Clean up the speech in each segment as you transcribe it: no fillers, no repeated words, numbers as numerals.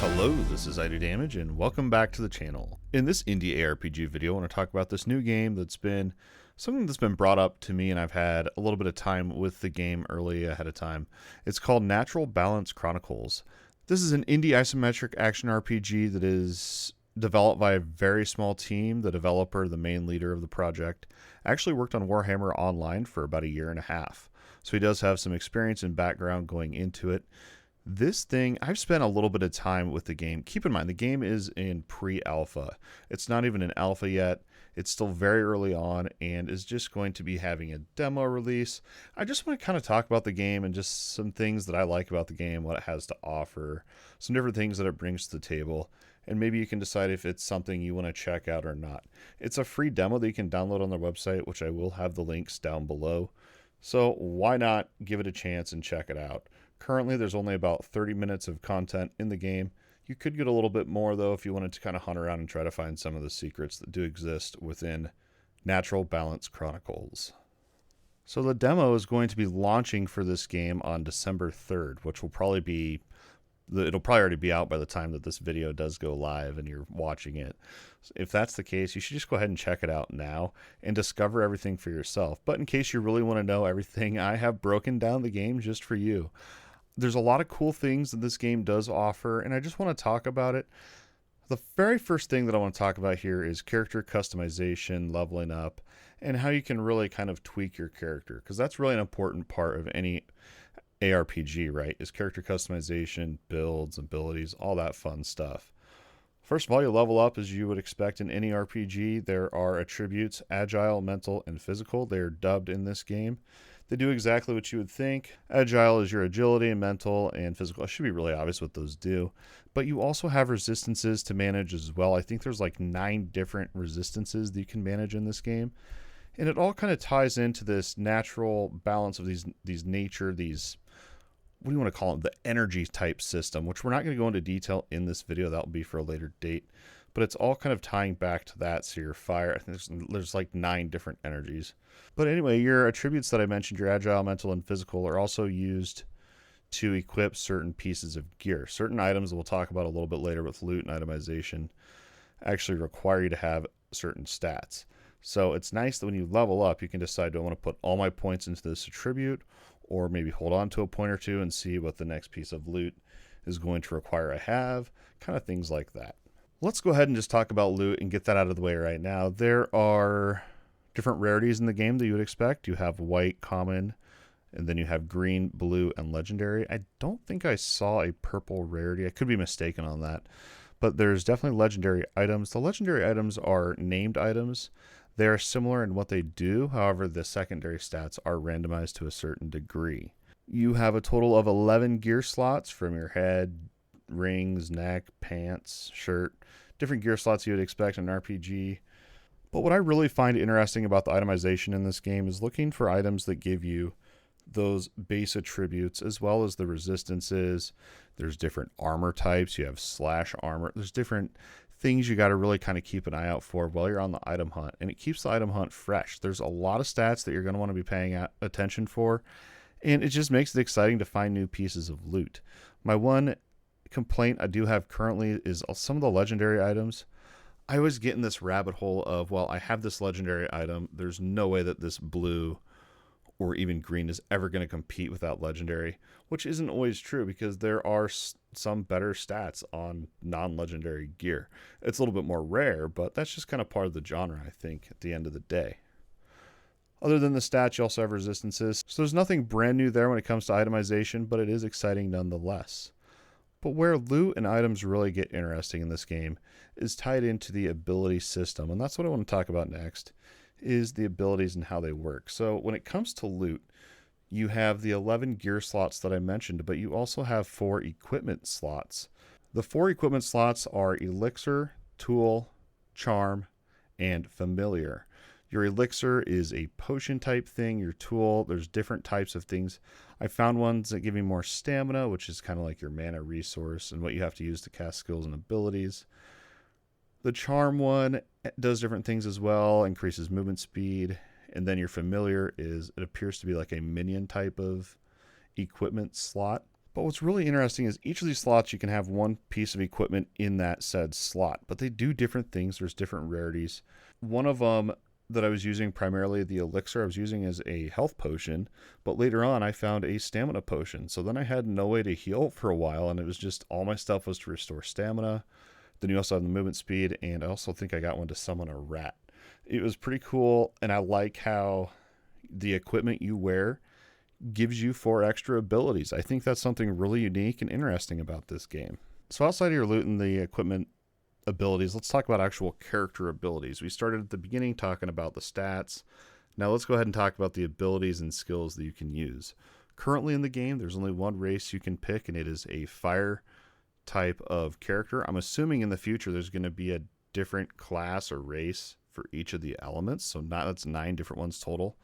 Hello, this is Idodmg and welcome back to the channel. In this indie ARPG video, I want to talk about this new game that's been something that's been brought up to me, and I've had a little bit of time with the game early ahead of time. It's called Natural Balance Chronicles. This is an indie isometric action RPG that is developed by a very small team. The developer, the main leader of the project, actually worked on Warhammer Online for about a year and a half. So he does have some experience and background going into it. This thing, I've spent a little bit of time with the game. Keep in mind, the game is in pre-alpha. It's not even an alpha yet. It's still very early on and is just going to be having a demo release. I just want to kind of talk about the game and just some things that I like about the game, what it has to offer, some different things that it brings to the table, and maybe you can decide if it's something you want to check out or not. It's a free demo that you can download on their website, which I will have the links down below. So why not give it a chance and check it out? Currently, there's only about 30 minutes of content in the game. You could get a little bit more, though, if you wanted to kind of hunt around and try to find some of the secrets that do exist within Natural Balance Chronicles. So the demo is going to be launching for this game on December 3rd, which will probably be... It'll probably already be out by the time that this video does go live and you're watching it. If that's the case, you should just go ahead and check it out now and discover everything for yourself. But in case you really want to know everything, I have broken down the game just for you. There's a lot of cool things that this game does offer, and I just want to talk about it. The very first thing that I want to talk about here is character customization, leveling up, and how you can really kind of tweak your character, because that's really an important part of any ARPG, right? Is character customization, builds, abilities, all that fun stuff. First of all, you level up as you would expect in any RPG. There are attributes, agile, mental, and physical. They are dubbed in this game. They do exactly what you would think. Agile is your agility, mental, and physical. It should be really obvious what those do. But you also have resistances to manage as well. I think there's like 9 different resistances that you can manage in this game. And it all kind of ties into this natural balance of these nature, what do you want to call it? The energy type system, which we're not going to go into detail in this video. That will be for a later date. But it's all kind of tying back to that. So your fire, I think there's like 9 different energies. But anyway, your attributes that I mentioned, your agile, mental, and physical, are also used to equip certain pieces of gear. Certain items that we'll talk about a little bit later with loot and itemization actually require you to have certain stats. So it's nice that when you level up, you can decide, do I want to put all my points into this attribute, or maybe hold on to a point or two and see what the next piece of loot is going to require I have, kind of things like that. Let's go ahead and just talk about loot and get that out of the way right now. There are different rarities in the game that you would expect. You have white, common, and then you have green, blue, and legendary. I don't think I saw a purple rarity. I could be mistaken on that. But there's definitely legendary items. The legendary items are named items. They are similar in what they do. However, the secondary stats are randomized to a certain degree. You have a total of 11 gear slots from your head, rings, neck, pants, shirt. Different gear slots you would expect in an RPG. But what I really find interesting about the itemization in this game is looking for items that give you those base attributes as well as the resistances. There's different armor types. You have slash armor. There's different things you got to really kind of keep an eye out for while you're on the item hunt, and it keeps the item hunt fresh. There's a lot of stats that you're going to want to be paying attention for, and it just makes it exciting to find new pieces of loot. My one complaint I do have currently is some of the legendary items. I always get in this rabbit hole of, well, I have this legendary item. There's no way that this blue or even green is ever going to compete with that legendary, which isn't always true because there are some better stats on non-legendary gear. It's a little bit more rare, but that's just kind of part of the genre, I think, at the end of the day. Other than the stats, you also have resistances. So there's nothing brand new there when it comes to itemization, but it is exciting nonetheless. But where loot and items really get interesting in this game is tied into the ability system, and that's what I want to talk about next, is the abilities and how they work. So when it comes to loot, you have the 11 gear slots that I mentioned, but you also have 4 equipment slots. The 4 equipment slots are Elixir, Tool, Charm, and Familiar. Your Elixir is a potion type thing. Your Tool, there's different types of things. I found ones that give you more stamina, which is kind of like your mana resource and what you have to use to cast skills and abilities. The Charm one does different things as well, increases movement speed. And then your Familiar it appears to be like a minion type of equipment slot. But what's really interesting is each of these slots you can have one piece of equipment in that said slot, but they do different things. There's different rarities. One of them that I was using, primarily the elixir, I was using as a health potion, but later on I found a stamina potion. So then I had no way to heal for a while, and it was just all my stuff was to restore stamina. Then you also have the movement speed, and I also think I got one to summon a rat. It was pretty cool, and I like how the equipment you wear gives you 4 extra abilities. I think that's something really unique and interesting about this game. So outside of your loot and the equipment abilities, let's talk about actual character abilities. We started at the beginning talking about the stats. Now let's go ahead and talk about the abilities and skills that you can use. Currently in the game, there's only one race you can pick, and it is a fire type of character. I'm assuming in the future there's going to be a different class or race for each of the elements, so that's 9 different ones total.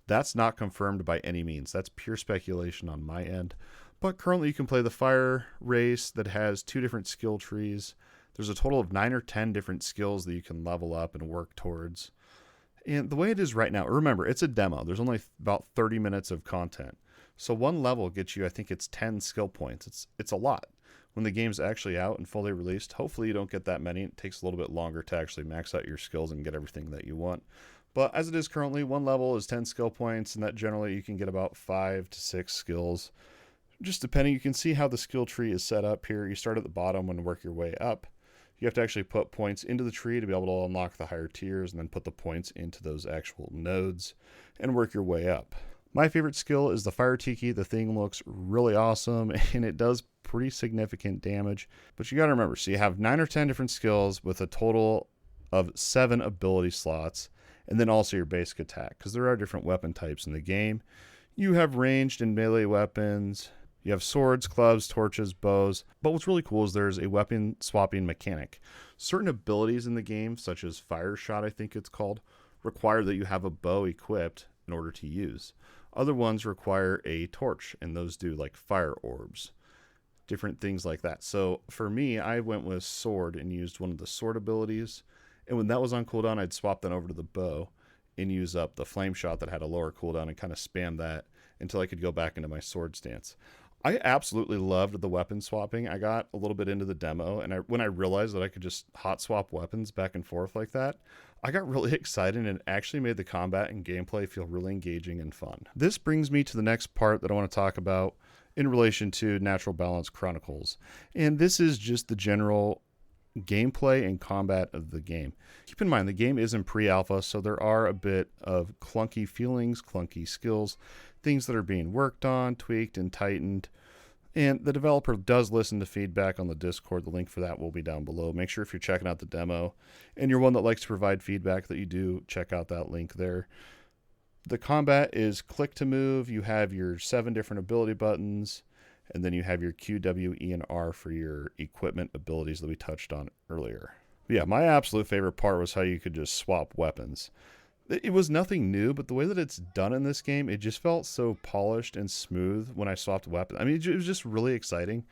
That's not confirmed by any means. That's pure speculation on my end. But currently you can play the fire race that has 2 different skill trees. There's a total of 9 or 10 different skills that you can level up and work towards. And the way it is right now, remember, it's a demo. There's only about 30 minutes of content. So one level gets you, I think it's 10 skill points. It's a lot. When the game's actually out and fully released, hopefully you don't get that many. It takes a little bit longer to actually max out your skills and get everything that you want. But as it is currently, one level is 10 skill points, and that generally you can get about 5 to 6 skills. Just depending, you can see how the skill tree is set up here. You start at the bottom and work your way up. You have to actually put points into the tree to be able to unlock the higher tiers, and then put the points into those actual nodes and work your way up. My favorite skill is the Fire Tiki. The thing looks really awesome, and it does pretty significant damage. But you got to remember, so you have 9 or 10 different skills with a total of 7 ability slots. And then also your basic attack, because there are different weapon types in the game. You have ranged and melee weapons. You have swords, clubs, torches, bows. But what's really cool is there's a weapon swapping mechanic. Certain abilities in the game, such as Fire Shot, I think it's called, require that you have a bow equipped in order to use. Other ones require a torch, and those do like fire orbs. Different things like that. So for me, I went with sword and used one of the sword abilities. And when that was on cooldown, I'd swap that over to the bow and use up the flame shot that had a lower cooldown and kind of spam that until I could go back into my sword stance. I absolutely loved the weapon swapping. I got a little bit into the demo, and when I realized that I could just hot swap weapons back and forth like that, I got really excited, and it actually made the combat and gameplay feel really engaging and fun. This brings me to the next part that I want to talk about in relation to Natural Balance Chronicles. And this is just the general gameplay and combat of the game. Keep in mind, the game is in pre-alpha, so there are a bit of clunky feelings, clunky skills, things that are being worked on, tweaked, and tightened. And the developer does listen to feedback on the Discord. The link for that will be down below. Make sure if you're checking out the demo and you're one that likes to provide feedback that you do check out that link there. The combat is click to move. You have your 7 different ability buttons. And then you have your Q, W, E, and R for your equipment abilities that we touched on earlier. But yeah, my absolute favorite part was how you could just swap weapons. It was nothing new, but the way that it's done in this game, it just felt so polished and smooth when I swapped weapons. I mean, it was just really exciting.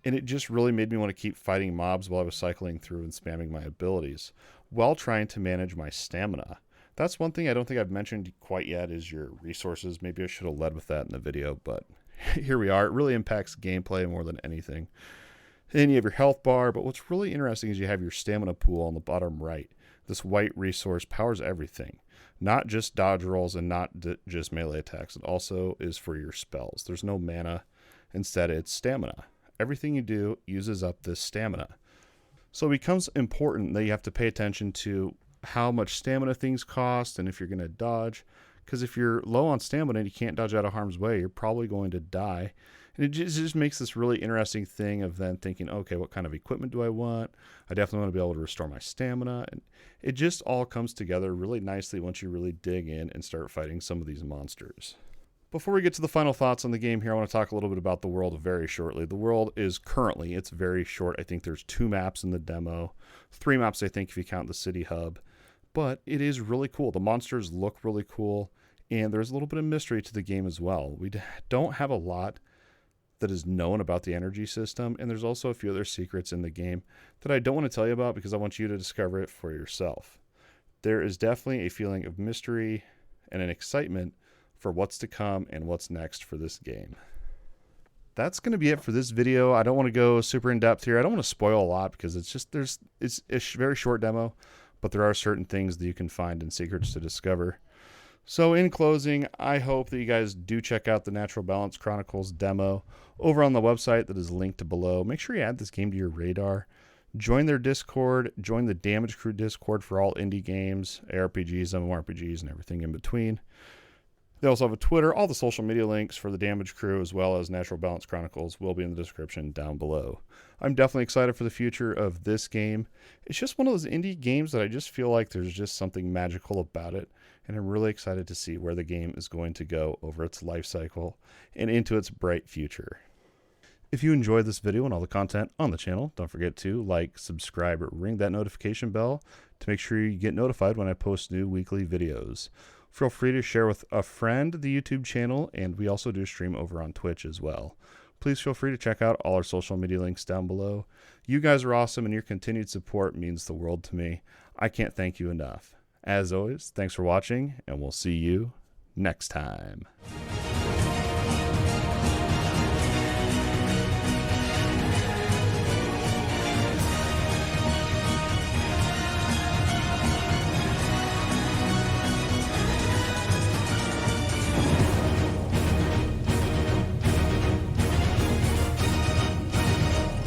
And it just really made me want to keep fighting mobs while I was cycling through and spamming my abilities, while trying to manage my stamina. That's one thing I don't think I've mentioned quite yet is your resources. Maybe I should have led with that in the video, but here we are. It really impacts gameplay more than anything. And you have your health bar, but what's really interesting is you have your stamina pool on the bottom right. This white resource powers everything, not just dodge rolls and not just melee attacks. It also is for your spells. There's no mana. Instead, it's stamina. Everything you do uses up this stamina. So it becomes important that you have to pay attention to how much stamina things cost and if you're going to dodge. Because if you're low on stamina and you can't dodge out of harm's way, you're probably going to die. And it just makes this really interesting thing of then thinking, okay, what kind of equipment do I want? I definitely want to be able to restore my stamina. And it just all comes together really nicely once you really dig in and start fighting some of these monsters. Before we get to the final thoughts on the game here, I want to talk a little bit about the world very shortly. The world is currently, it's very short. I think there's 2 maps in the demo. 3 maps, I think, if you count the city hub. But it is really cool. The monsters look really cool. And there's a little bit of mystery to the game as well. We don't have a lot that is known about the energy system. And there's also a few other secrets in the game that I don't want to tell you about because I want you to discover it for yourself. There is definitely a feeling of mystery and an excitement for what's to come and what's next for this game. that's going to be it for this video. I don't want to go super in depth here. I don't want to spoil a lot because it's just it's a very short demo, but there are certain things that you can find and secrets to discover. So in closing, I hope that you guys do check out the Natural Balance Chronicles demo over on the website that is linked below. Make sure you add this game to your radar. Join their Discord. Join the DMGCREW Discord for all indie games, ARPGs, MMORPGs, and everything in between. They also have a Twitter. All the social media links for the DMGCREW as well as Natural Balance Chronicles will be in the description down below. I'm definitely excited for the future of this game. It's just one of those indie games that I just feel like there's just something magical about it, and I'm really excited to see where the game is going to go over its life cycle and into its bright future. If you enjoyed this video and all the content on the channel, don't forget to like, subscribe, or ring that notification bell to make sure you get notified when I post new weekly videos. Feel free to share with a friend the YouTube channel, and we also do stream over on Twitch as well. Please feel free to check out all our social media links down below. You guys are awesome, and your continued support means the world to me. I can't thank you enough. As always, thanks for watching, and we'll see you next time.